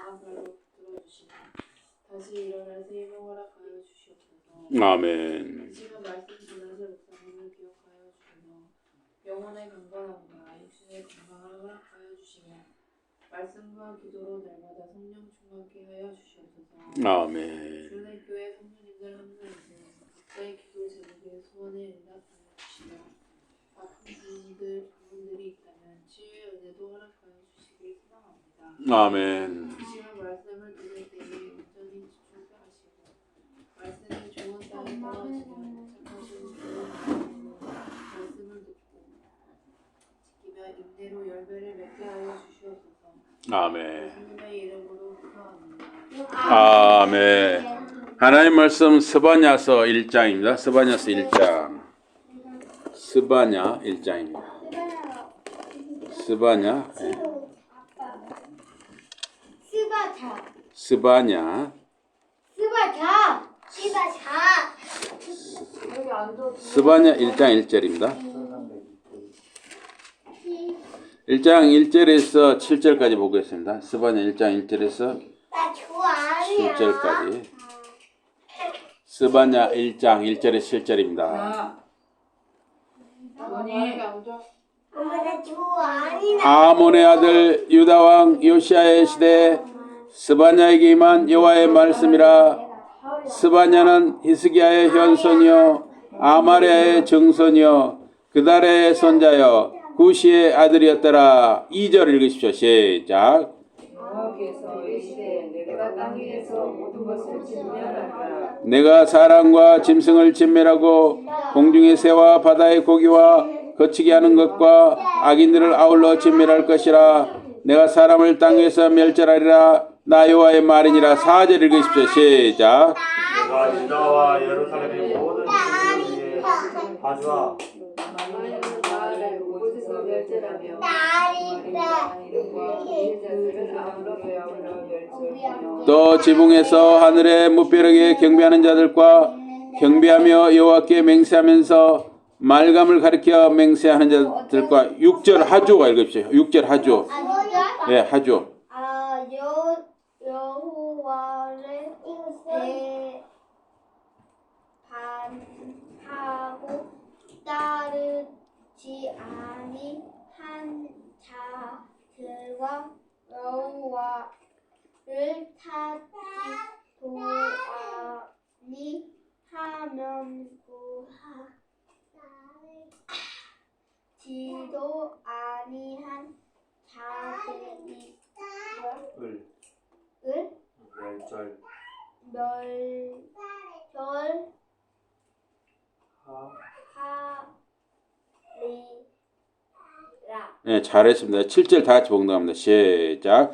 마음으로 들어주시고 다시 일어날 새 힘을 허락하여 주시옵소서. 아멘. 지금 말씀 전하실 목사님을 기억하여 주시며 영혼의 강건함과 육신의 건강을 허락하여 주시며 말씀과 기도로 날마다 성령 충만케 하여 주시옵소서. 아멘. 주는 교회 성도님들 함께하시며 각자의 기도 제목에 소원에 응답하여 주시며 아픈 부분들이 있다면 치유의 은혜도 허락하여 주시길 소망합니다. 아멘. 이 시간 말씀을 들을 때에 온전히 집중케 하시고 말씀이 좋은 땅에 떨어지면 착하신 좋은 마음으로 말씀을 듣고 지키며 인내로 열매를 맺게 하여 주시옵소서. 아멘. 예수님의 이름으로 기도합니다. 아멘. 하나님 말씀 스바냐서 1장입니다. 스바냐서 1장. 스바냐 1장입니다. 스바냐. 스바냐. 스바냐 1장 1절입니다. 1장 1절에서 7절까지 보겠습니다. 스바냐 1장 1절에서 7절까지. 스바냐 1장 1절에서 7절입니다. 아몬의 아들 유다왕 요시야의 시대에 스바냐에게 임한 여호와의 말씀이라. 스바냐는 히스기야의 현손이요 아마랴의 증손이요 그달의 손자요 구시의 아들이었더라. 2절 읽으십시오. 시작. 여호와께서 이르시되 내가 땅 위에서 모든 것을 진멸하리라. 내가 사람과 짐승을 진멸하고 공중의 새와 바다의 고기와 거치게 하는 것과 악인들을 아울러 진멸할 것이라. 내가 사람을 땅 위에서 멸절하리라. 나 여호와의 말이니라. 4절 읽으십시오. 시작. 내가 유다와 예루살렘의 모든 짐승을 위해 가져와 마을을 곳에서 멸절하며 마을과 피해자들을 아울러 멸절하며 또 지붕에서 하늘의 무벼락에 경배하는 자들과 경배하며 여호와께 맹세하면서 말감을 가리켜 맹세하는 자들과 6절 하조가 읽으십시오. 6절 하조. 예, 하조. 여호와를 배반하고 따르지 아니한 자들과 여호와를 지도 아니한 자들이 네, 잘했습니다. 7절 다 같이 봉독합니다. 시작.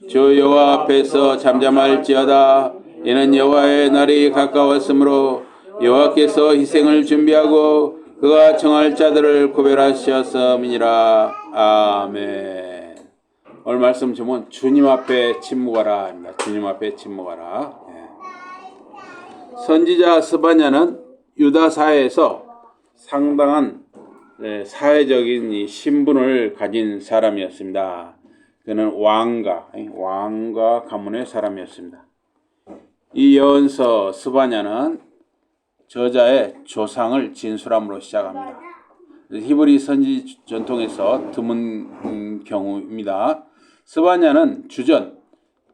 주 여호와 앞에서 잠잠할지어다. 이는 여호와의 날이 가까웠으므로 여호와께서 희생을 준비하고 그가 정할 자들을 구별하셨음이니라. 아멘. 오늘 말씀 제목은 주님 앞에 침묵하라 입니다. 주님 앞에 침묵하라. 선지자 스바냐는 유다 사회에서 상당한 사회적인 이 신분을 가진 사람이었습니다. 그는 왕가 가문의 사람이었습니다. 이 예언서 스바냐는 저자의 조상을 진술함으로 시작합니다. 히브리 선지 전통에서 드문 경우입니다. 스바냐는 주전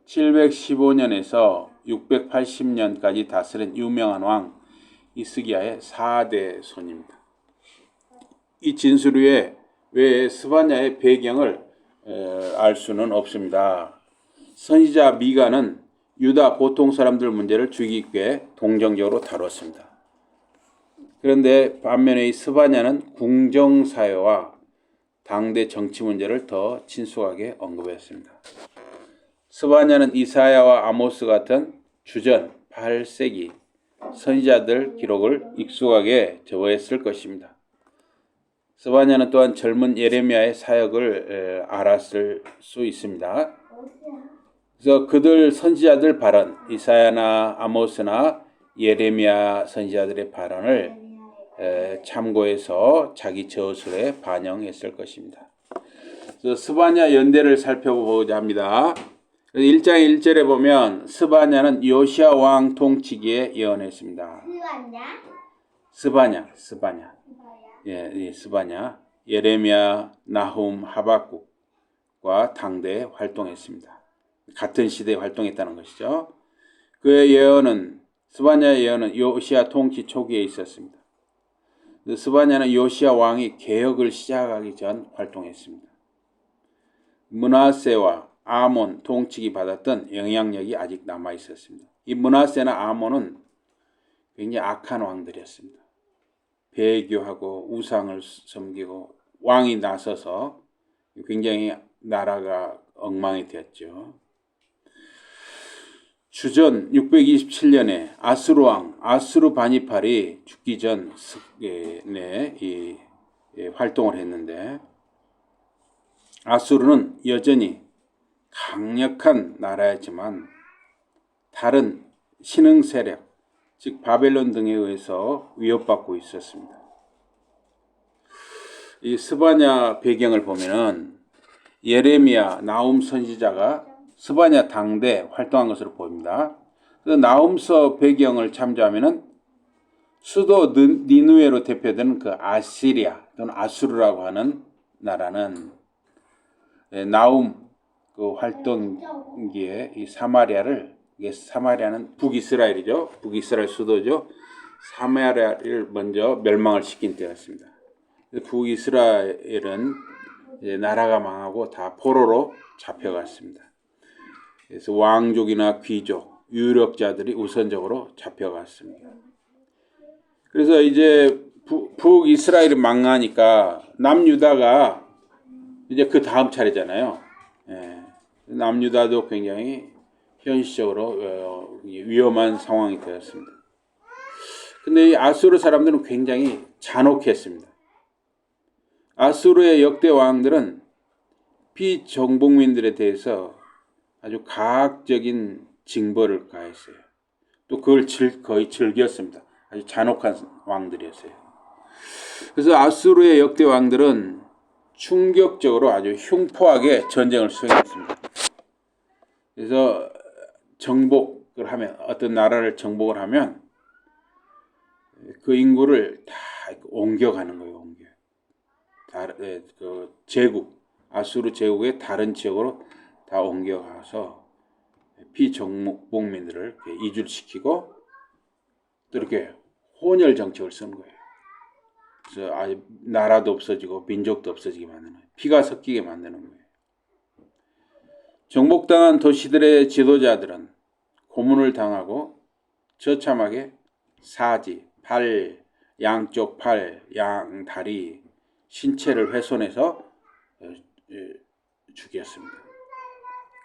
715년에서 680년까지 다스린 유명한 왕 히스기야의 4대 손입니다. 이 진술 외에 스바냐의 배경을 알 수는 없습니다. 선지자 미가는 유다 보통 사람들 문제를 주의 깊게 동정적으로 다뤘습니다. 그런데 반면에 이 스바냐는 궁정사회와 당대 정치 문제를 더 친숙하게 언급했습니다. 스바냐는 이사야와 아모스 같은 주전 8세기 선지자들 기록을 익숙하게 저해했을 것입니다. 스바냐는 또한 젊은 예레미야의 사역을 알았을 수 있습니다. 그래서 그들 선지자들 발언, 이사야나 아모스나 예레미야 선지자들의 발언을 참고해서 자기 저술에 반영했을 것입니다. 그래서 스바냐 연대를 살펴보고자 합니다. 1장 1절에 보면 스바냐는 요시야 왕 통치기에 예언했습니다. 스바냐. 예, 이 스바냐. 예레미야, 나훔, 하박국과 당대에 활동했습니다. 같은 시대에 활동했다는 것이죠. 그의 예언은 스바냐의 예언은 요시야 통치 초기에 있었습니다. 스바냐는 요시야 왕이 개혁을 시작하기 전 활동했습니다. 므낫세와 아몬 통치기 받았던 영향력이 아직 남아 있었습니다. 이 므낫세나 아몬은 굉장히 악한 왕들이었습니다. 배교하고 우상을 섬기고 왕이 나서서 굉장히 나라가 엉망이 되었죠. 주전 627년에 아수르 왕 아수르바니팔이 죽기 전 활동을 했는데, 아수르는 여전히 강력한 나라였지만 다른 신흥 세력, 즉 바벨론 등에 의해서 위협받고 있었습니다. 이 스바냐 배경을 보면은 예레미야, 나훔 선지자가 스바냐 당대 활동한 것으로 보입니다. 그 나훔서 배경을 참조하면은 수도 니누에로 대표되는 그 아시리아 또는 아수르라고 하는 나라는 나훔 그 활동기에 이 사마리아는 북이스라엘이죠. 북이스라엘 수도죠. 사마리아를 먼저 멸망을 시킨 때였습니다. 북이스라엘은 나라가 망하고 다 포로로 잡혀갔습니다. 그래서 왕족이나 귀족, 유력자들이 우선적으로 잡혀갔습니다. 그래서 이제 북이스라엘이 망하니까 남유다가 이제 그 다음 차례잖아요. 남유다도 굉장히 현실적으로 위험한 상황이 되었습니다. 근데 이 아수르 사람들은 굉장히 잔혹했습니다. 아수르의 역대 왕들은 비정복민들에 대해서 아주 가학적인 징벌을 가했어요. 또 그걸 거의 즐겼습니다. 아주 잔혹한 왕들이었어요. 그래서 아수르의 역대 왕들은 충격적으로 아주 흉포하게 전쟁을 수행했습니다. 그래서 정복을 하면, 어떤 나라를 정복을 하면 그 인구를 다 옮겨가는 거예요. 그 제국, 아수르 제국의 다른 지역으로 다 옮겨가서 비정복민들을 이주시키고 또 이렇게 혼혈 정책을 쓰는 거예요. 그래서 아예 나라도 없어지고 민족도 없어지게 만드는 거예요. 피가 섞이게 만드는 거예요. 정복당한 도시들의 지도자들은 고문을 당하고 처참하게 사지, 팔, 양쪽 팔, 양 다리, 신체를 훼손해서 죽였습니다.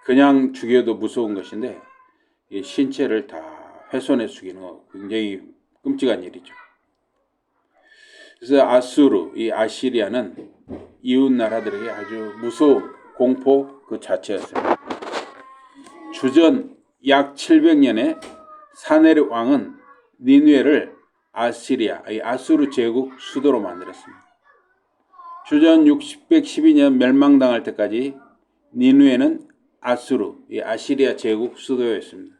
그냥 죽여도 무서운 것인데 이 신체를 다 훼손해서 죽이는 거 굉장히 끔찍한 일이죠. 그래서 아수르, 이 아시리아는 이웃 나라들에게 아주 무서운 공포 그 자체였습니다. 주전 약 700년에 사네르 왕은 니느웨를 아시리아, 이 아수르 제국 수도로 만들었습니다. 주전 612년 멸망당할 때까지 니느웨는 아수르, 이 아시리아 제국 수도였습니다.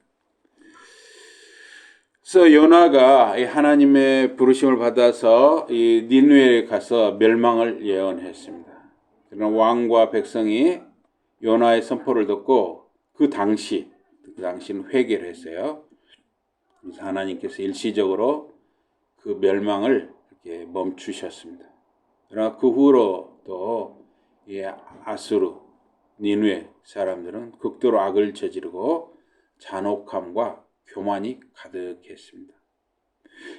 그래서 요나가 하나님의 부르심을 받아서 이 니느웨에 가서 멸망을 예언했습니다. 그러나 왕과 백성이 요나의 선포를 듣고 그 당시는 회개를 했어요. 그래서 하나님께서 일시적으로 그 멸망을 이렇게 멈추셨습니다. 그러나 그 후로 또 이 아수르, 니느웨 사람들은 극도로 악을 저지르고 잔혹함과 교만이 가득했습니다.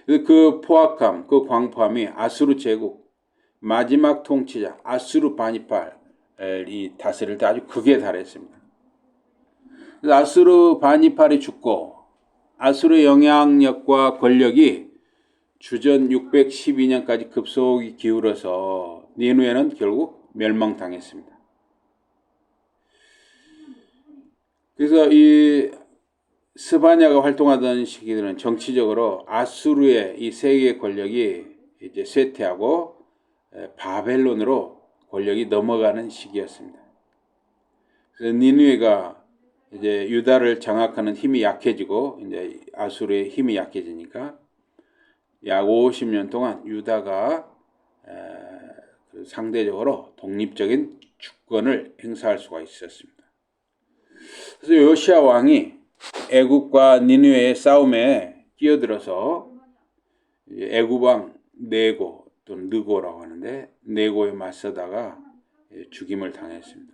그 포악함, 그 광포함이 아수르 제국 마지막 통치자 아수르바니팔이 다스릴 때 아주 극에 달했습니다. 아수르바니팔이 죽고 아수르의 영향력과 권력이 주전 612년까지 급속히 기울어서 니느웨는 결국 멸망당했습니다. 그래서 이 스바냐가 활동하던 시기들은 정치적으로 아수르의 이 세계 권력이 이제 쇠퇴하고 바벨론으로 권력이 넘어가는 시기였습니다. 그래서 니느웨가 이제 유다를 장악하는 힘이 약해지고 이제 아수르의 힘이 약해지니까 약 50년 동안 유다가 상대적으로 독립적인 주권을 행사할 수가 있었습니다. 그래서 요시야 왕이 애굽과 니느웨의 싸움에 끼어들어서 애굽 왕 네고 또는 느고라고 하는데 네고에 맞서다가 죽임을 당했습니다.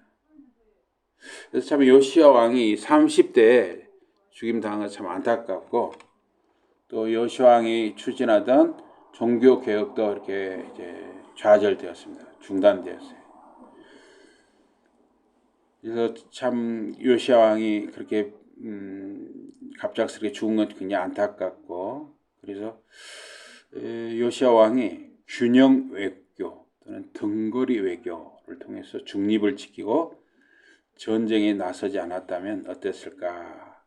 그래서 참 요시야 왕이 30대에 죽임 당한 건 참 안타깝고 또 요시야 왕이 추진하던 종교 개혁도 이렇게 이제 좌절되었습니다. 중단되었어요. 그래서 참 요시야 왕이 그렇게 갑작스럽게 죽은 건 굉장히 안타깝고 그래서 요시야 왕이 균형 외교 또는 등거리 외교를 통해서 중립을 지키고 전쟁에 나서지 않았다면 어땠을까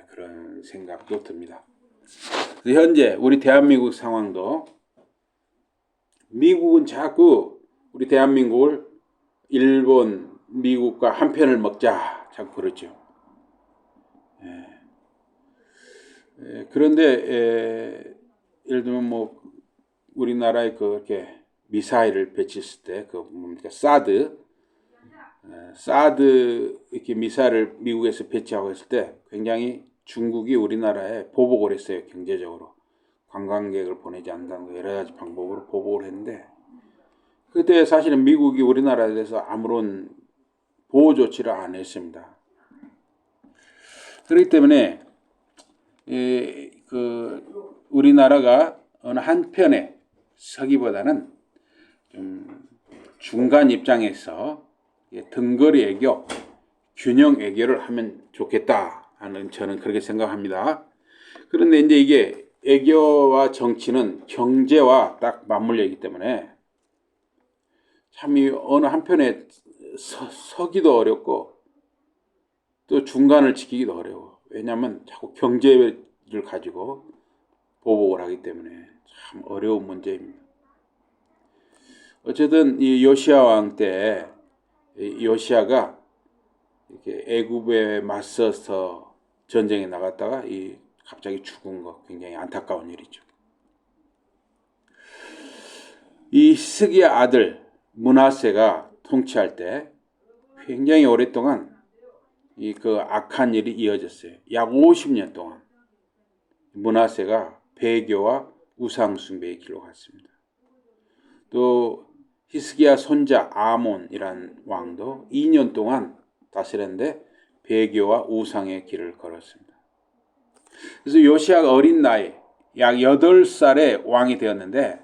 그런 생각도 듭니다. 현재 우리 대한민국 상황도 미국은 자꾸 우리 대한민국을 일본, 미국과 한 편을 먹자 자꾸 그러죠. 그런데 예를 들면 뭐 우리나라에 그렇게 미사일을 배치했을 때 그 뭡니까 사드 이렇게 미사일을 미국에서 배치하고 했을 때 굉장히 중국이 우리나라에 보복을 했어요. 경제적으로 관광객을 보내지 않는다는 여러 가지 방법으로 보복을 했는데 그때 사실은 미국이 우리나라에 대해서 아무런 보호 조치를 안 했습니다. 그렇기 때문에 우리나라가 어느 한편에 서기보다는 좀 중간 입장에서 등거리 외교, 균형 외교를 하면 좋겠다 하는 저는 그렇게 생각합니다. 그런데 이제 이게 외교와 정치는 경제와 딱 맞물려 있기 때문에 참 이 어느 한편에 서기도 어렵고 또 중간을 지키기도 어려워. 왜냐하면 자꾸 경제를 가지고 보복을 하기 때문에 참 어려운 문제입니다. 어쨌든 이 요시야 왕 때 요시야가 이렇게 애굽에 맞서서 전쟁에 나갔다가 갑자기 죽은 거 굉장히 안타까운 일이죠. 이 히스기야 아들 므낫세가 통치할 때 굉장히 오랫동안 그 악한 일이 이어졌어요. 약 50년 동안 므낫세가 배교와 우상 숭배의 길로 갔습니다. 또 히스기야 손자 아몬이란 왕도 2년 동안 다스렸는데 배교와 우상의 길을 걸었습니다. 그래서 요시야가 어린 나이 약 8살에 왕이 되었는데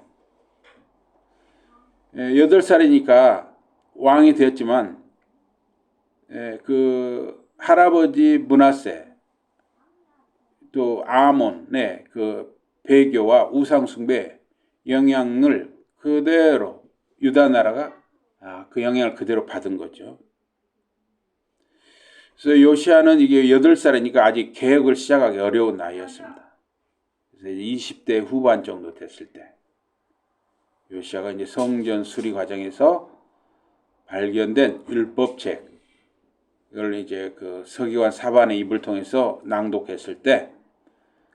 8살이니까 왕이 되었지만 그 할아버지 므낫세 또 아몬의 그 배교와 우상 숭배 영향을 그대로 유다 나라가 그 영향을 그대로 받은 거죠. 그래서 요시야는 이게 8살이니까 아직 개혁을 시작하기 어려운 나이였습니다. 그래서 20대 후반 정도 됐을 때 요시야가 이제 성전 수리 과정에서 발견된 율법책 이걸 이제 그 서기관 사반의 입을 통해서 낭독했을 때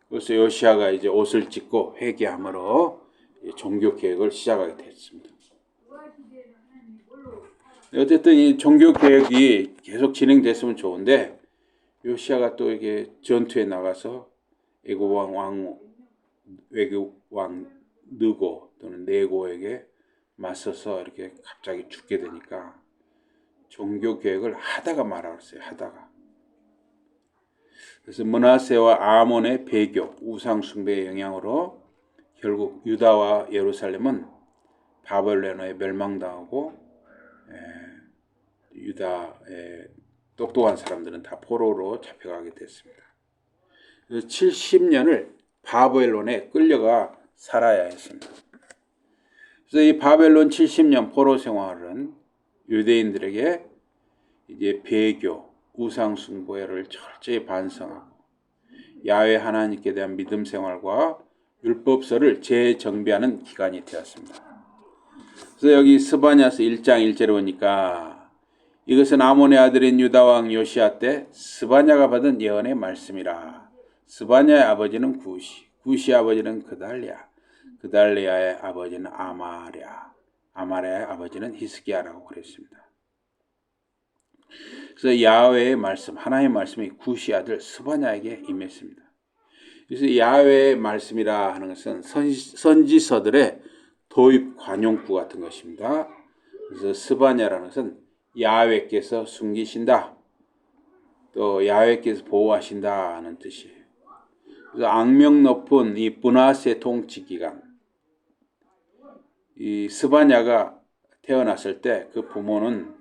그래서 요시야가 이제 옷을 찢고 회개함으로 종교 개혁을 시작하게 됐습니다. 어쨌든 이 종교 개혁이 계속 진행됐으면 좋은데 요시야가 또 이게 전투에 나가서 애굽 왕 느고 또는 네고에게 맞서서 이렇게 갑자기 죽게 되니까 종교 개혁을 하다가 말았어요. 하다가. 그래서 므낫세와 아몬의 배교, 우상 숭배의 영향으로 결국 유다와 예루살렘은 바벨론에 멸망당하고 유다의 똑똑한 사람들은 다 포로로 잡혀가게 됐습니다. 그래서 70년을 바벨론에 끌려가 살아야 했습니다. 그래서 이 바벨론 70년 포로 생활은 유대인들에게 이제 배교, 우상 숭배를 철저히 반성하고 야훼 하나님께 대한 믿음 생활과 율법서를 재정비하는 기간이 되었습니다. 그래서 여기 스바냐서 1장 1절에 보니까 이것은 아몬의 아들인 유다 왕 요시야 때 스바냐가 받은 예언의 말씀이라. 스바냐의 아버지는 구시, 구시의 아버지는 그달리아, 그달리아의 아버지는 아마랴, 아마랴의 아버지는 히스기야라고 그랬습니다. 그래서 야훼의 말씀, 하나님의 말씀이 구시 아들 스바냐에게 임했습니다. 그래서 야훼의 말씀이라 하는 것은 선지서들의 도입 관용구 같은 것입니다. 그래서 스바냐라는 것은 야훼께서 숨기신다, 또 야훼께서 보호하신다 하는 뜻이에요. 그래서 악명 높은 이 브나스의 통치 기간, 이 스바냐가 태어났을 때 그 부모는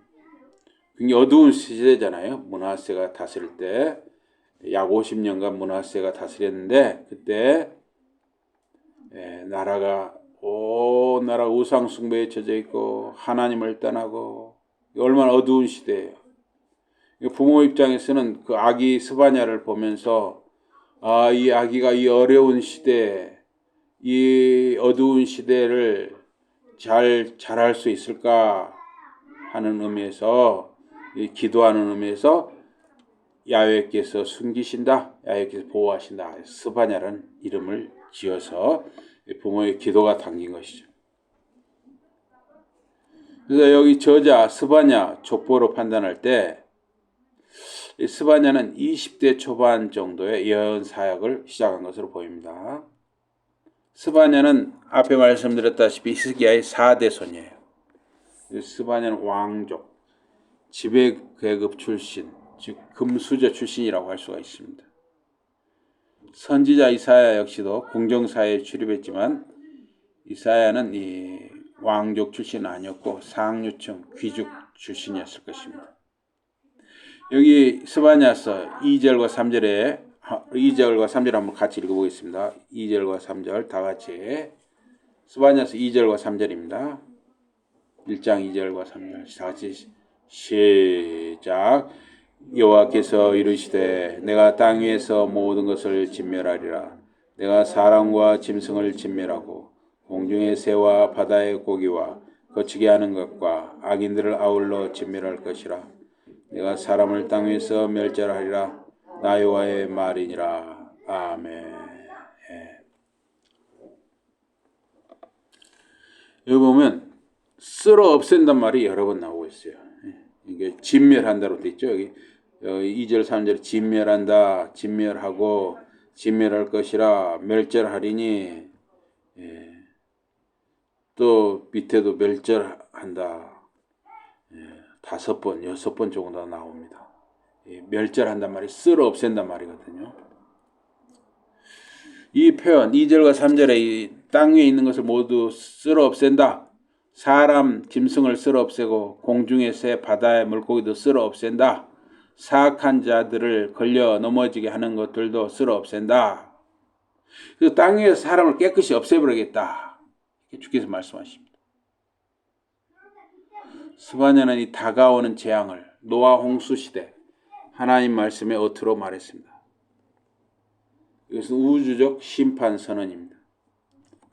굉장히 어두운 시대잖아요. 므낫세가 다스릴 때 약 50년간 므낫세가 다스렸는데, 그때 나라가 온 나라 우상 숭배에 젖어 있고 하나님을 떠나고 얼마나 어두운 시대예요. 부모 입장에서는 그 아기 스바냐를 보면서 이 아기가 이 어려운 시대, 이 어두운 시대를 잘 자랄 수 있을까 하는 의미에서, 기도하는 의미에서 야훼께서 숨기신다, 야훼께서 보호하신다, 스바냐라는 이름을 지어서 부모의 기도가 담긴 것이죠. 그래서 여기 저자 스바냐 족보로 판단할 때 스바냐는 20대 초반 정도의 예언 사역을 시작한 것으로 보입니다. 스바냐는 앞에 말씀드렸다시피 히스기야의 4대 손이에요. 스바냐는 왕족, 지배계급 출신, 즉 금수저 출신이라고 할 수가 있습니다. 선지자 이사야 역시도 궁정사회에 출입했지만 이사야는 이 왕족 출신은 아니었고 상류층 귀족 출신이었을 것입니다. 여기 스바냐서 2절과 3절을 한번 같이 읽어보겠습니다. 2절과 3절 다 같이. 스바냐서 2절과 3절입니다. 1장 2절과 3절 다 같이 시작. 여호와께서 이르시되 내가 땅 위에서 모든 것을 진멸하리라. 내가 사람과 짐승을 진멸하고 공중의 새와 바다의 고기와 거치게 하는 것과 악인들을 아울러 진멸할 것이라. 내가 사람을 땅 위에서 멸절하리라. 나 여호와의 말이니라. 아멘. 여기 보면 쓸어 없앤단 말이 여러 번 나오고 있어요. 이게 진멸한다로 돼 있죠. 여기 2절 3절 진멸한다, 진멸하고 진멸할 것이라, 멸절하리니, 또 밑에도 멸절한다. 5번, 6번 정도 나옵니다. 멸절한단 말이 쓸어 없앤단 말이거든요. 이 표현 2절과 3절에 이 땅 위에 있는 것을 모두 쓸어 없앤다. 사람, 짐승을 쓸어 없애고 공중의 새, 바다의 물고기도 쓸어 없앤다. 사악한 자들을 걸려 넘어지게 하는 것들도 쓸어 없앤다. 그래서 땅 위에서 사람을 깨끗이 없애버리겠다. 이렇게 주께서 말씀하십니다. 스바냐는 이 다가오는 재앙을 노아 홍수 시대 하나님 말씀의 어투로 말했습니다. 이것은 우주적 심판 선언입니다.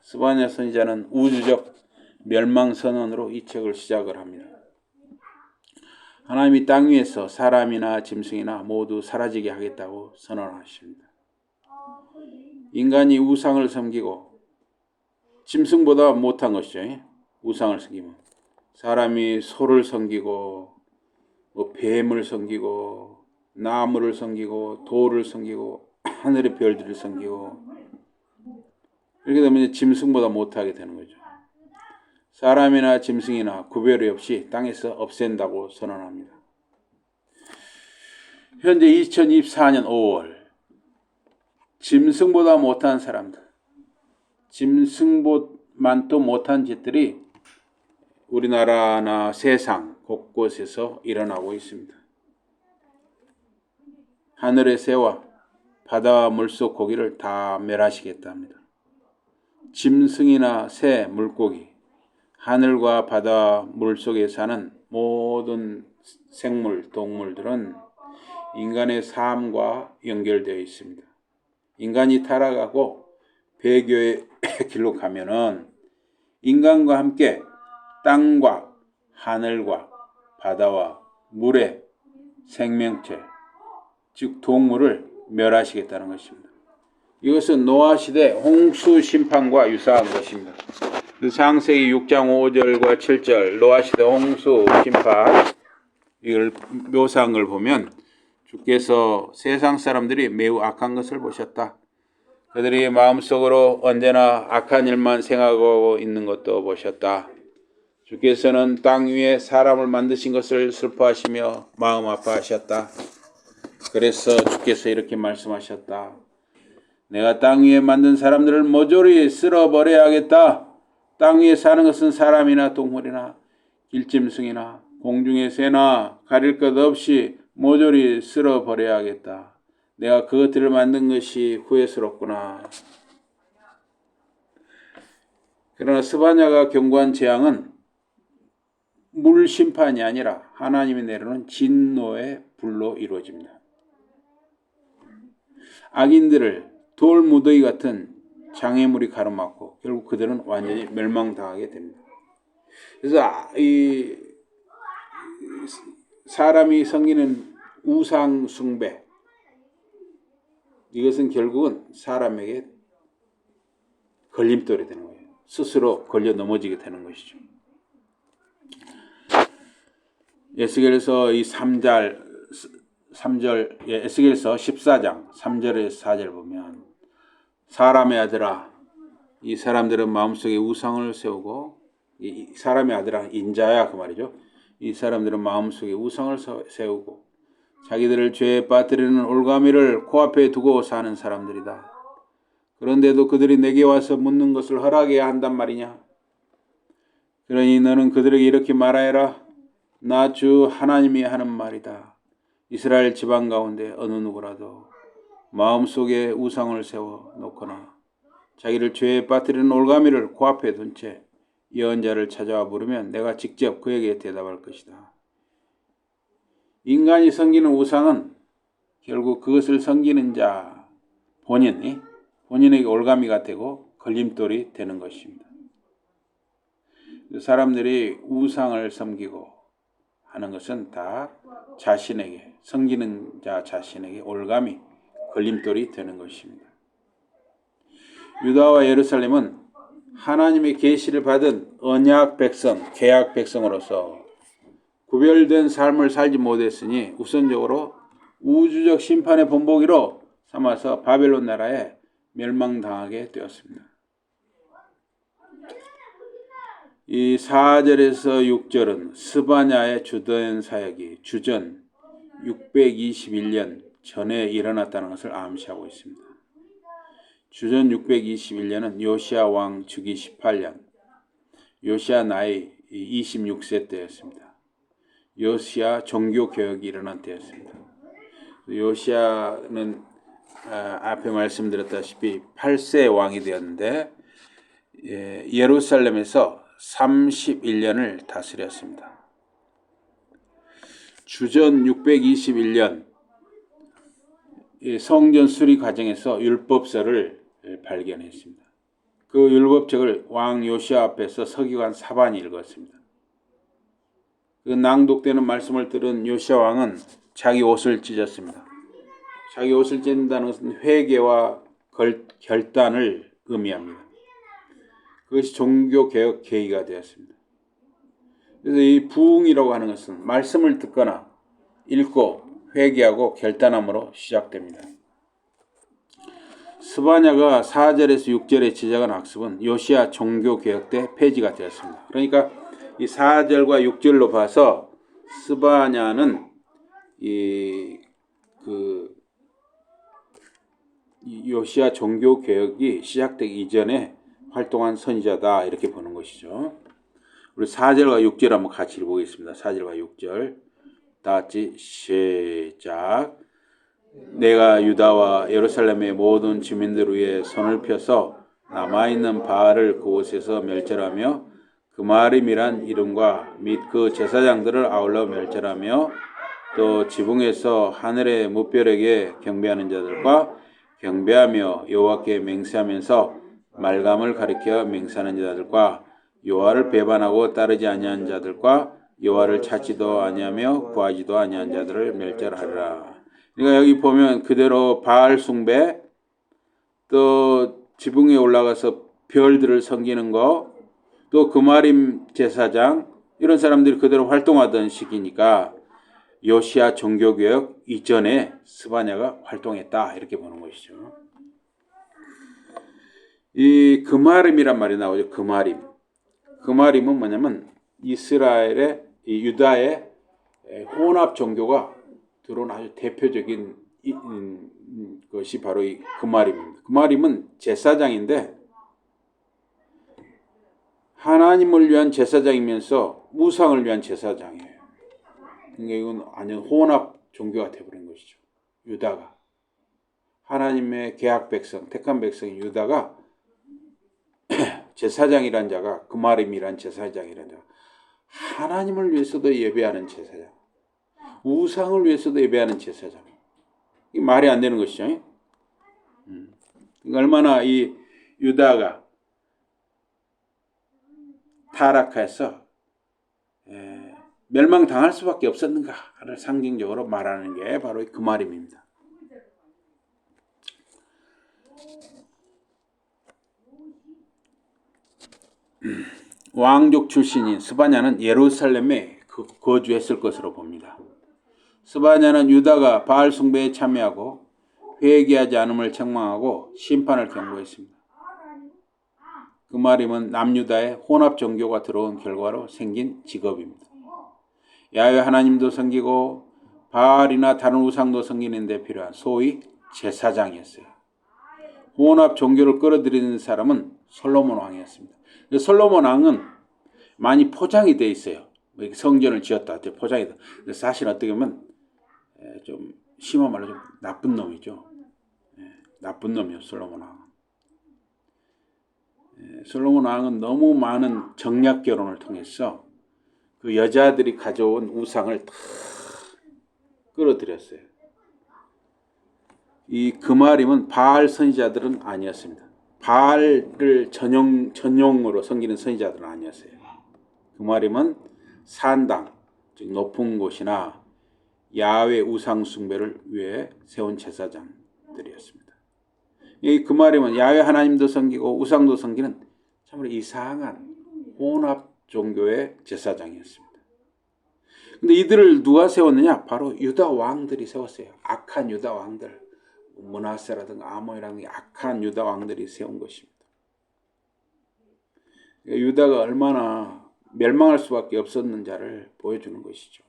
스바냐 선지자는 우주적 멸망 선언으로 이 책을 시작을 합니다. 하나님이 땅 위에서 사람이나 짐승이나 모두 사라지게 하겠다고 선언하십니다. 인간이 우상을 섬기고, 짐승보다 못한 것이죠. 우상을 섬기면 사람이 소를 섬기고 뱀을 섬기고 나무를 섬기고 돌을 섬기고 하늘의 별들을 섬기고, 이렇게 되면 짐승보다 못하게 되는 거죠. 사람이나 짐승이나 구별이 없이 땅에서 없앤다고 선언합니다. 현재 2024년 5월 짐승보다 못한 사람들, 짐승만도 못한 짓들이 우리나라나 세상 곳곳에서 일어나고 있습니다. 하늘의 새와 바다와 물속 고기를 다 멸하시겠다 합니다. 짐승이나 새, 물고기, 하늘과 바다, 물속에 사는 모든 생물, 동물들은 인간의 삶과 연결되어 있습니다. 인간이 타락하고 배교의 길로 가면은 인간과 함께 땅과 하늘과 바다와 물의 생명체, 즉 동물을 멸하시겠다는 것입니다. 이것은 노아 시대 홍수 심판과 유사한 것입니다. 창세기 6장 5절과 7절 노아 시대 홍수 심판 이걸 묘사한 걸 보면 주께서 세상 사람들이 매우 악한 것을 보셨다. 그들이 마음속으로 언제나 악한 일만 생각하고 있는 것도 보셨다. 주께서는 땅 위에 사람을 만드신 것을 슬퍼하시며 마음 아파하셨다. 그래서 주께서 이렇게 말씀하셨다. 내가 땅 위에 만든 사람들을 모조리 쓸어버려야겠다. 땅 위에 사는 것은 사람이나 동물이나 길짐승이나 공중의 새나 가릴 것 없이 모조리 쓸어버려야겠다. 내가 그것들을 만든 것이 후회스럽구나. 그러나 스바냐가 경고한 재앙은 물 심판이 아니라 하나님이 내려놓은 진노의 불로 이루어집니다. 악인들을 돌 무더기 같은 장애물이 가로막고 결국 그들은 완전히 멸망당하게 됩니다. 그래서 이 사람이 섬기는 우상 숭배, 이것은 결국은 사람에게 걸림돌이 되는 거예요. 스스로 걸려 넘어지게 되는 것이죠. 에스겔서 이 3절, 에스겔서 14장 3절에서 4절 보면 사람의 아들아, 이 사람들은 마음속에 우상을 세우고, 이 사람의 아들아 인자야 그 말이죠. 이 사람들은 마음속에 우상을 세우고 자기들을 죄에 빠뜨리는 올가미를 코앞에 두고 사는 사람들이다. 그런데도 그들이 내게 와서 묻는 것을 허락해야 한단 말이냐. 그러니 너는 그들에게 이렇게 말하여라. 나 주 하나님이 하는 말이다. 이스라엘 지방 가운데 어느 누구라도 마음속에 우상을 세워 놓거나 자기를 죄에 빠뜨리는 올가미를 코앞에 둔 채 예언자를 찾아와 부르면 내가 직접 그에게 대답할 것이다. 인간이 섬기는 우상은 결국 그것을 섬기는 자 본인에게 올가미가 되고 걸림돌이 되는 것입니다. 사람들이 우상을 섬기고 하는 것은 다 자신에게, 섬기는 자 자신에게 올가미, 걸림돌이 되는 것입니다. 유다와 예루살렘은 하나님의 계시를 받은 언약 백성, 계약 백성으로서 구별된 삶을 살지 못했으니 우선적으로 우주적 심판의 본보기로 삼아서 바벨론 나라에 멸망당하게 되었습니다. 이 4절에서 6절은 스바냐의 주된 사역이 주전 621년 전에 일어났다는 것을 암시하고 있습니다. 주전 621년은 요시야 왕 주기 18년, 요시야 나이 26세 때였습니다. 요시야 종교개혁이 일어난 때였습니다. 요시야는 앞에 말씀드렸다시피 8세 왕이 되었는데 예루살렘에서 31년을 다스렸습니다. 주전 621년 성전 수리 과정에서 율법서를 발견했습니다. 그 율법책을 왕 요시야 앞에서 서기관 사반이 읽었습니다. 그 낭독되는 말씀을 들은 요시야 왕은 자기 옷을 찢었습니다. 자기 옷을 찢는다는 것은 회개와 결단을 의미합니다. 그것이 종교개혁 계기가 되었습니다. 그래서 이 부흥이라고 하는 것은 말씀을 듣거나 읽고 회개하고 결단함으로 시작됩니다. 스바냐가 4절에서 6절에 지적한 학습은 요시야 종교개혁 때 폐지가 되었습니다. 그러니까 이 4절과 6절로 봐서 스바냐는 요시야 종교개혁이 시작되기 이전에 활동한 선지자다 이렇게 보는 것이죠. 우리 4절과 6절 한번 같이 읽어보겠습니다. 4절과 6절 다 같이 시작. 내가 유다와 예루살렘의 모든 주민들 위에 손을 펴서 남아있는 바알을 그곳에서 멸절하며 그마림이란 이름과 및 그 제사장들을 아울러 멸절하며 또 지붕에서 하늘의 무별에게 경배하는 자들과 경배하며 여호와께 맹세하면서 말감을 가리켜 맹세하는 자들과 여호와를 배반하고 따르지 아니하는 자들과 여호와를 찾지도 아니하며 구하지도 아니한 자들을 멸절하리라. 그러니까 여기 보면 그대로 바알 숭배, 또 지붕에 올라가서 별들을 섬기는 거, 또 금하림 제사장, 이런 사람들이 그대로 활동하던 시기니까 요시야 종교개혁 이전에 스바냐가 활동했다, 이렇게 보는 것이죠. 이 금하림이란 말이 나오죠. 금하림. 금하림은 뭐냐면 이스라엘의, 이 유다의 혼합 종교가 들어온 아주 대표적인 것이 바로 이 금하림입니다. 금하림은 제사장인데 하나님을 위한 제사장이면서 우상을 위한 제사장이에요. 그러니까 이건 완전 혼합 종교가 되어버린 것이죠. 유다가. 하나님의 계약 백성, 택한 백성 유다가 제사장이란 자가, 금하림이란 제사장이란 자가 하나님을 위해서도 예배하는 제사장, 우상을 위해서도 예배하는 제사장. 이 말이 안 되는 것이죠. 얼마나 이 유다가 타락해서 멸망당할 수밖에 없었는가를 상징적으로 말하는 게 바로 그 말입니다. 왕족 출신인 스바냐는 예루살렘에 거주했을 것으로 봅니다. 스바냐는 유다가 바알 숭배에 참여하고 회개하지 않음을 책망하고 심판을 경고했습니다. 그 말임은 남유다의 혼합 종교가 들어온 결과로 생긴 직업입니다. 야훼 하나님도 섬기고 바알이나 다른 우상도 섬기는 데 필요한 소위 제사장이었어요. 혼합 종교를 끌어들이는 사람은 솔로몬 왕이었습니다. 솔로몬 왕은 많이 포장이 돼 있어요. 성전을 지었다, 포장이 돼. 사실 어떻게 보면 좀 심한 말로 좀 나쁜 놈이죠. 나쁜 놈이요, 솔로몬 왕은. 솔로몬 왕은 너무 많은 정략 결혼을 통해서 그 여자들이 가져온 우상을 다 끌어들였어요. 이 금하림은 바알 선지자들은 아니었습니다. 바알을 전용으로 섬기는 선지자들은 아니었어요. 금하림은 산당, 즉 높은 곳이나 야훼 우상 숭배를 위해 세운 제사장들이었습니다. 이 금하림은 야훼 하나님도 섬기고 우상도 섬기는 참으로 이상한 혼합 종교의 제사장이었습니다. 근데 이들을 누가 세웠느냐? 바로 유다 왕들이 세웠어요. 악한 유다 왕들, 므낫세라든가 아몬이라든가 악한 유다 왕들이 세운 것입니다. 유다가 얼마나 멸망할 수밖에 없었는지를 보여주는 것이죠.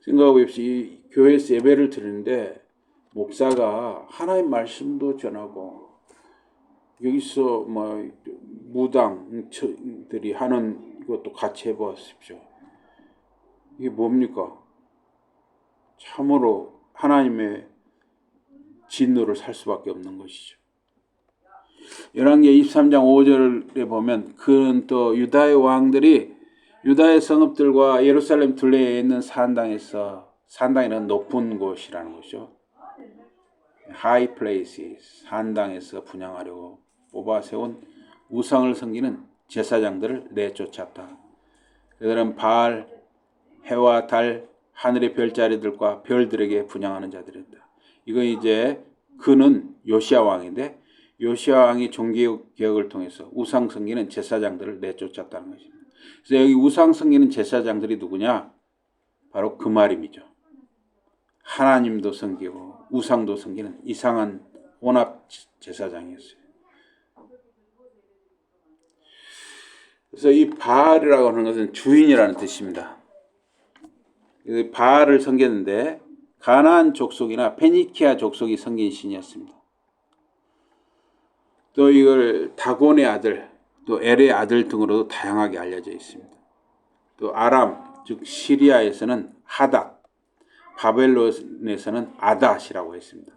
생각하고 없이 교회에서 예배를 드리는데 목사가 하나님 말씀도 전하고 여기서 뭐 무당들이 하는 것도 같이 해보십시오. 이게 뭡니까? 참으로 하나님의 진노를 살 수밖에 없는 것이죠. 열왕기하 23장 5절에 보면 그는 또 유다의 왕들이 유다의 성읍들과 예루살렘 둘레에 있는 산당에서, 산당이라는 높은 곳이라는 것이죠. High places, 산당에서 분향하려고 뽑아 세운 우상을 섬기는 제사장들을 내쫓았다. 그들은 바알, 해와 달, 하늘의 별자리들과 별들에게 분향하는 자들이었다. 이거 이제 그는 요시야 왕인데 요시야 왕이 종교개혁을 통해서 우상 섬기는 제사장들을 내쫓았다는 것입니다. 그래서 여기 우상 섬기는 제사장들이 누구냐? 바로 그 말임이죠. 하나님도 섬기고 우상도 섬기는 이상한 혼합 제사장이었어요. 그래서 이 바알이라고 하는 것은 주인이라는 뜻입니다. 바알을 섬겼는데 가나안 족속이나 페니키아 족속이 섬긴 신이었습니다. 또 이걸 다곤의 아들, 또 엘의 아들 등으로도 다양하게 알려져 있습니다. 또 아람, 즉 시리아에서는 하닷, 바벨론에서는 아닷이라고 했습니다.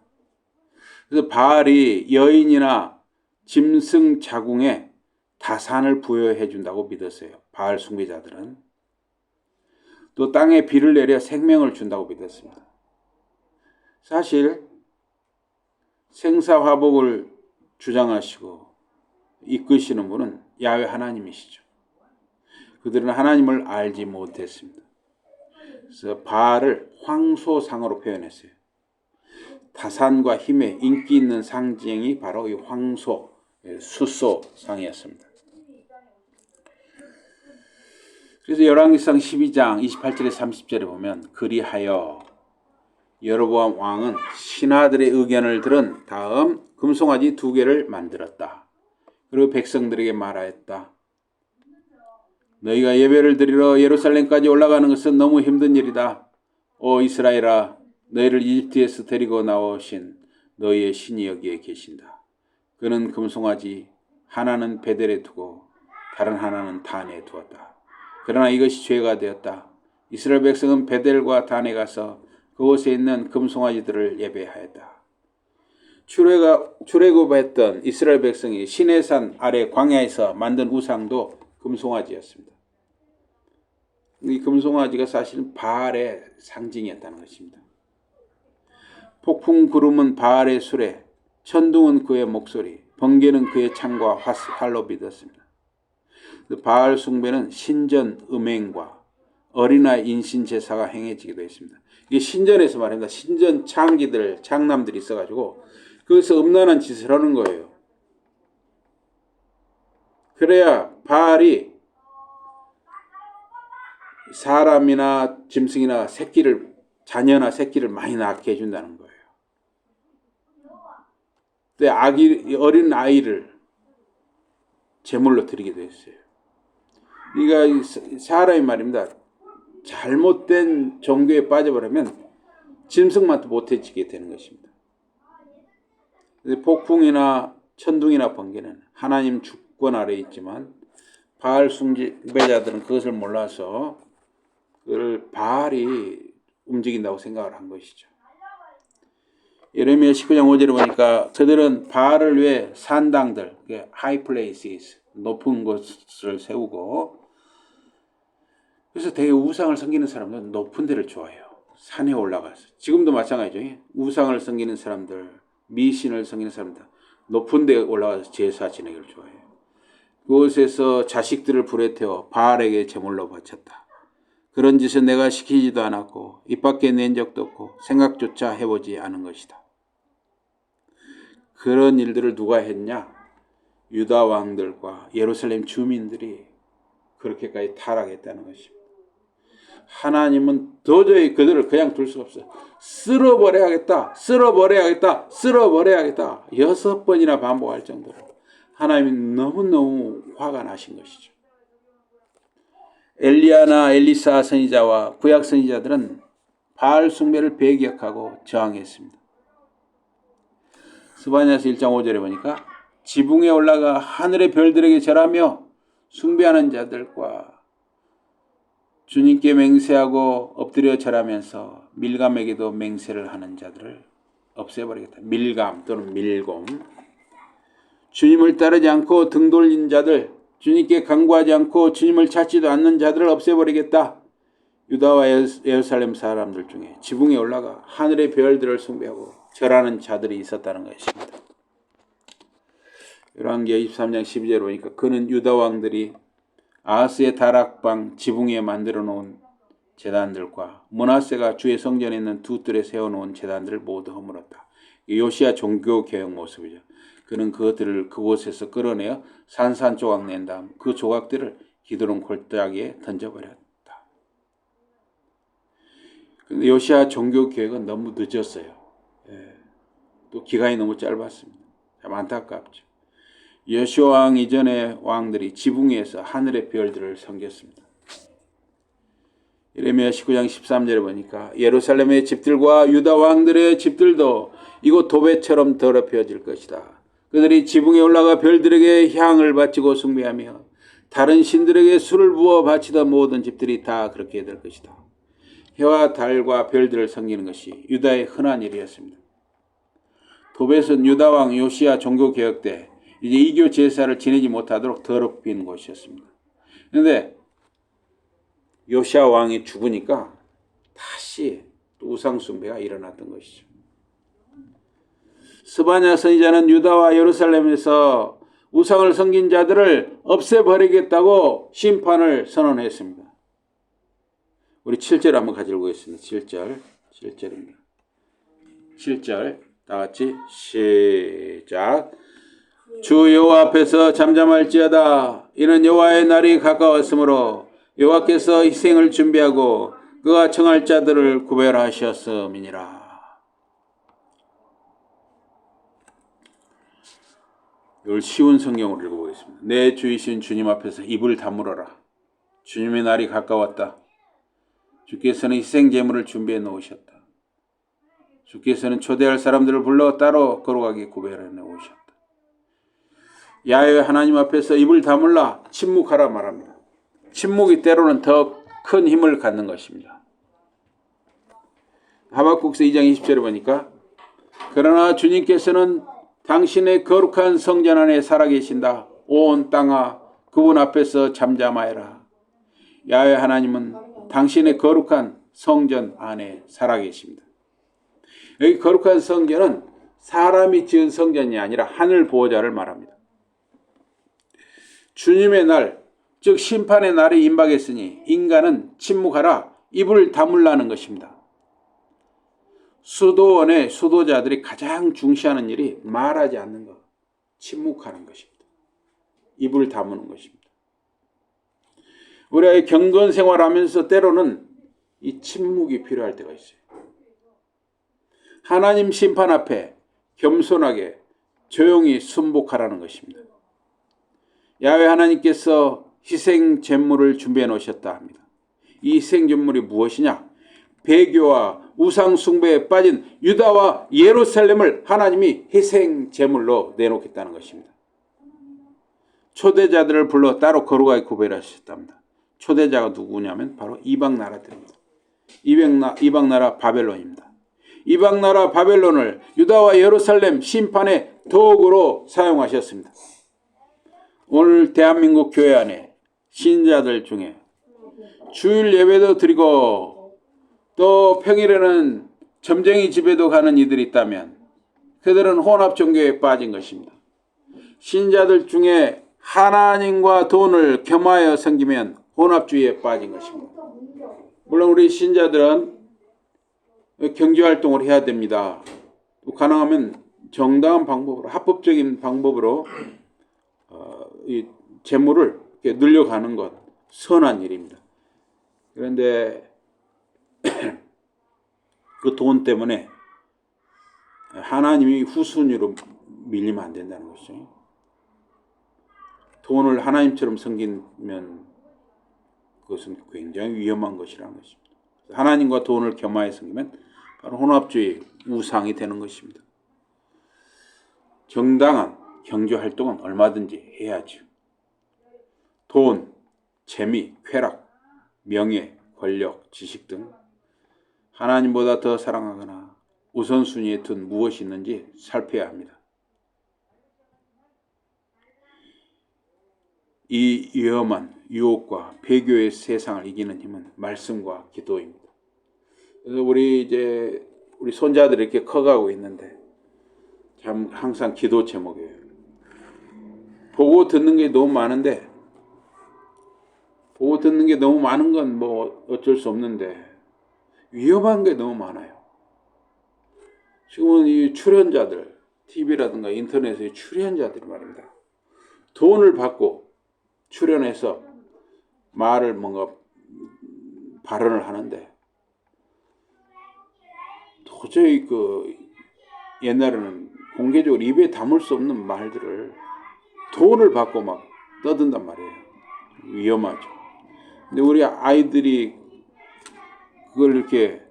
그래서 바알이 여인이나 짐승 자궁에 다산을 부여해 준다고 믿었어요. 바알 숭배자들은. 또 땅에 비를 내려 생명을 준다고 믿었습니다. 사실 생사화복을 주장하시고 이끄시는 분은 야훼 하나님이시죠. 그들은 하나님을 알지 못했습니다. 그래서 바알을 황소상으로 표현했어요. 다산과 힘의 인기 있는 상징이 바로 이 황소, 숫소상이었습니다. 그래서 열왕기상 12장 28절에 30절에 보면 그리하여 여로보암 왕은 신하들의 의견을 들은 다음 금송아지 2개를 만들었다. 그리고 백성들에게 말하였다. 너희가 예배를 드리러 예루살렘까지 올라가는 것은 너무 힘든 일이다. 오 이스라엘아, 너희를 이집트에서 데리고 나오신 너희의 신이 여기에 계신다. 그는 금송아지 하나는 베델에 두고 다른 하나는 단에 두었다. 그러나 이것이 죄가 되었다. 이스라엘 백성은 베델과 단에 가서 그곳에 있는 금송아지들을 예배하였다. 출애굽했던 이스라엘 백성이 시내산 아래 광야에서 만든 우상도 금송아지였습니다. 이 금송아지가 사실은 바알의 상징이었다는 것입니다. 폭풍 구름은 바알의 수레, 천둥은 그의 목소리, 번개는 그의 창과 활로 믿었습니다. 바알 숭배는 신전 음행과 어린아이 인신 제사가 행해지기도 했습니다. 이게 신전에서 말입니다. 신전 창남들이 있어가지고 거기서 음란한 짓을 하는 거예요. 그래야 바알이 사람이나 짐승이나 자녀나 새끼를 많이 낳게 해준다는 거예요. 근데 어린 아이를 제물로 드리기도 했어요. 그러니까 사람이 말입니다. 잘못된 종교에 빠져버리면 짐승만도 못해지게 되는 것입니다. 폭풍이나 천둥이나 번개는 하나님 주권 아래에 있지만 바알 숭배자들은 그것을 몰라서 그걸 바알이 움직인다고 생각을 한 것이죠. 예레미야 19장 5절에 보니까 그들은 바알을 위해 산당들, high places, 높은 곳을 세우고, 그래서 되게 우상을 섬기는 사람들은 높은 데를 좋아해요. 산에 올라가서. 지금도 마찬가지죠. 우상을 섬기는 사람들, 미신을 섬기는 사람들, 높은 데 올라가서 제사 지내기를 좋아해요. 그곳에서 자식들을 불에 태워 바알에게 제물로 바쳤다. 그런 짓은 내가 시키지도 않았고 입 밖에 낸 적도 없고 생각조차 해보지 않은 것이다. 그런 일들을 누가 했냐? 유다 왕들과 예루살렘 주민들이 그렇게까지 타락했다는 것입니다. 하나님은 도저히 그들을 그냥 둘 수가 없어요. 쓸어버려야겠다. 6번이나 반복할 정도로 하나님이 너무너무 화가 나신 것이죠. 엘리야나 엘리사 선지자와 구약 선지자들은 바알 숭배를 배격하고 저항했습니다. 스바냐서 1장 5절에 보니까 지붕에 올라가 하늘의 별들에게 절하며 숭배하는 자들과 주님께 맹세하고 엎드려 절하면서 밀감에게도 맹세를 하는 자들을 없애버리겠다. 밀감 또는 밀곰. 주님을 따르지 않고 등 돌린 자들, 주님께 간구하지 않고 주님을 찾지도 않는 자들을 없애버리겠다. 유다와 예루살렘 사람들 중에 지붕에 올라가 하늘의 별들을 숭배하고 절하는 자들이 있었다는 것입니다. 열왕기하 23장 12절에 보니까 그는 유다 왕들이 아하스의 다락방 지붕에 만들어 놓은 제단들과 므낫세가 주의 성전에 있는 두 뜰에 세워놓은 제단들을 모두 허물었다. 요시야 종교개혁 모습이죠. 그는 그것들을 그곳에서 끌어내어 산산조각 낸 다음 그 조각들을 기드론 골짜기에 던져버렸다. 근데 요시야 종교개혁은 너무 늦었어요. 또 기간이 너무 짧았습니다. 참 안타깝죠. 여호수아 왕 이전의 왕들이 지붕 위에서 하늘의 별들을 섬겼습니다. 예레미야 19장 13절에 보니까 예루살렘의 집들과 유다 왕들의 집들도 이곳 도배처럼 더럽혀질 것이다. 그들이 지붕에 올라가 별들에게 향을 바치고 숭배하며 다른 신들에게 술을 부어 바치던 모든 집들이 다 그렇게 될 것이다. 해와 달과 별들을 섬기는 것이 유다의 흔한 일이었습니다. 도벳은 유다 왕 요시야 종교개혁 때 이제 이교 제사를 지내지 못하도록 더럽힌 곳이었습니다. 그런데 요시야 왕이 죽으니까 다시 우상 숭배가 일어났던 것이죠. 스바냐 선지자는 유다와 예루살렘에서 우상을 섬긴 자들을 없애버리겠다고 심판을 선언했습니다. 우리 7절 한번 가지고 보겠습니다. 7절입니다. 7절 다 같이 시작. 주 여호와 앞에서 잠잠할지어다. 이는 여호와의 날이 가까웠으므로 여호와께서 희생을 준비하고 그가 청할 자들을 구별하셨음이니라. 이걸 쉬운 성경으로 읽어보겠습니다. 내 주이신 주님 앞에서 입을 다물어라. 주님의 날이 가까웠다. 주께서는 희생 제물을 준비해 놓으셨다. 주께서는 초대할 사람들을 불러 따로 거룩하게 구별해 놓으셨다. 야훼 하나님 앞에서 입을 다물라, 침묵하라 말합니다. 침묵이 때로는 더 큰 힘을 갖는 것입니다. 하박국서 2장 20절에 보니까 그러나 주님께서는 당신의 거룩한 성전 안에 살아계신다. 온 땅아 그분 앞에서 잠잠하여라. 야훼 하나님은 당신의 거룩한 성전 안에 살아계십니다. 여기 거룩한 성전은 사람이 지은 성전이 아니라 하늘 보호자를 말합니다. 주님의 날, 즉 심판의 날이 임박했으니 인간은 침묵하라, 입을 다물라는 것입니다. 수도원의 수도자들이 가장 중시하는 일이 말하지 않는 것, 침묵하는 것입니다. 입을 다무는 것입니다. 우리가 경건 생활하면서 때로는 이 침묵이 필요할 때가 있어요. 하나님 심판 앞에 겸손하게 조용히 순복하라는 것입니다. 야훼 하나님께서 희생 제물을 준비해 놓으셨다 합니다. 이 희생 제물이 무엇이냐? 배교와 우상 숭배에 빠진 유다와 예루살렘을 하나님이 희생 제물로 내놓겠다는 것입니다. 초대자들을 불러 따로 거룩하게 구별하셨답니다. 초대자가 누구냐면 바로 이방 나라들입니다. 이방 나라 바벨론입니다. 이방 나라 바벨론을 유다와 예루살렘 심판의 도구로 사용하셨습니다. 오늘 대한민국 교회 안에 신자들 중에 주일 예배도 드리고 또 평일에는 점쟁이 집에도 가는 이들이 있다면 그들은 혼합 종교에 빠진 것입니다. 신자들 중에 하나님과 돈을 겸하여 섬기면 혼합주의에 빠진 것입니다. 물론 우리 신자들은 경제활동을 해야 됩니다. 가능하면 정당한 방법으로, 합법적인 방법으로 이 재물을 늘려가는 것 선한 일입니다. 그런데 그 돈 때문에 하나님이 후순위로 밀리면 안 된다는 것이죠. 돈을 하나님처럼 섬기면 그것은 굉장히 위험한 것이라는 것입니다. 하나님과 돈을 겸하여 섬기면 바로 혼합주의 우상이 되는 것입니다. 정당한 경제활동은 얼마든지 해야죠. 돈, 재미, 쾌락, 명예, 권력, 지식 등 하나님보다 더 사랑하거나 우선순위에 둔 무엇이 있는지 살펴야 합니다. 이 위험한 유혹과 배교의 세상을 이기는 힘은 말씀과 기도입니다. 그래서 우리 손자들이 이렇게 커가고 있는데 참 항상 기도 제목이에요. 보고 듣는 게 너무 많은데 보고 듣는 게 너무 많은 건 뭐 어쩔 수 없는데 위험한 게 너무 많아요. 지금은 이 출연자들, TV라든가 인터넷의 출연자들이 말입니다. 돈을 받고 출연해서 말을 뭔가 발언을 하는데 도저히 옛날에는 공개적으로 입에 담을 수 없는 말들을 돈을 받고 막 떠든단 말이에요. 위험하죠. 근데 우리 아이들이 그걸 이렇게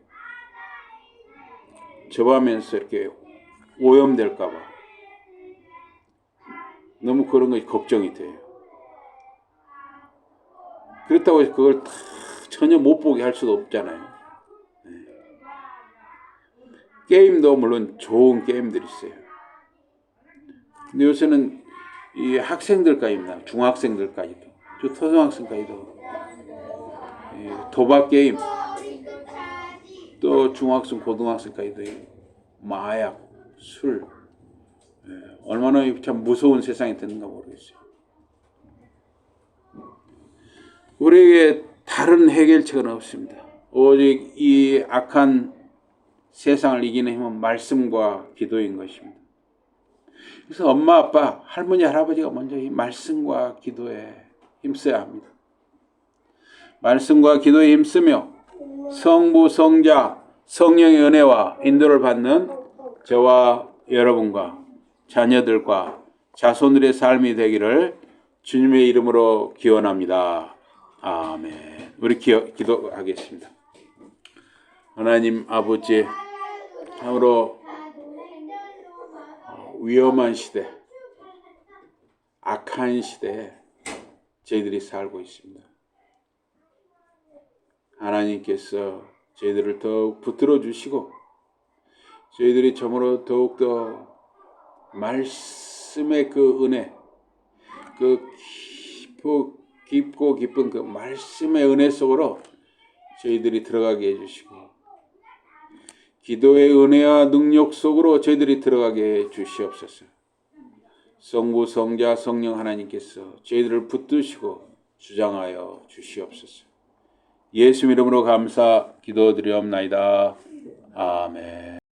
접하면서 이렇게 오염될까봐 너무 그런 것이 걱정이 돼요. 그렇다고 해서 그걸 다 전혀 못 보게 할 수도 없잖아요. 네. 게임도 물론 좋은 게임들이 있어요. 근데 요새는 이 학생들까지입니다. 중학생들까지도, 초등학생까지도 도박 게임, 또 중학생, 고등학생까지도 마약, 술, 얼마나 참 무서운 세상이 됐는가 모르겠어요. 우리에게 다른 해결책은 없습니다. 오직 이 악한 세상을 이기는 힘은 말씀과 기도인 것입니다. 그래서 엄마, 아빠, 할머니, 할아버지가 먼저 이 말씀과 기도에 힘써야 합니다. 말씀과 기도에 힘쓰며 성부, 성자, 성령의 은혜와 인도를 받는 저와 여러분과 자녀들과 자손들의 삶이 되기를 주님의 이름으로 기원합니다. 아멘. 우리 기도하겠습니다. 하나님 아버지, 참으로 위험한 시대, 악한 시대에 저희들이 살고 있습니다. 하나님께서 저희들을 더욱 붙들어 주시고 저희들이 참으로 더욱더 말씀의 그 은혜, 그 깊고 깊은 그 말씀의 은혜 속으로 저희들이 들어가게 해주시고 기도의 은혜와 능력 속으로 저희들이 들어가게 해 주시옵소서. 성부, 성자, 성령 하나님께서 저희들을 붙드시고 주장하여 주시옵소서. 예수 이름으로 감사 기도드리옵나이다. 아멘.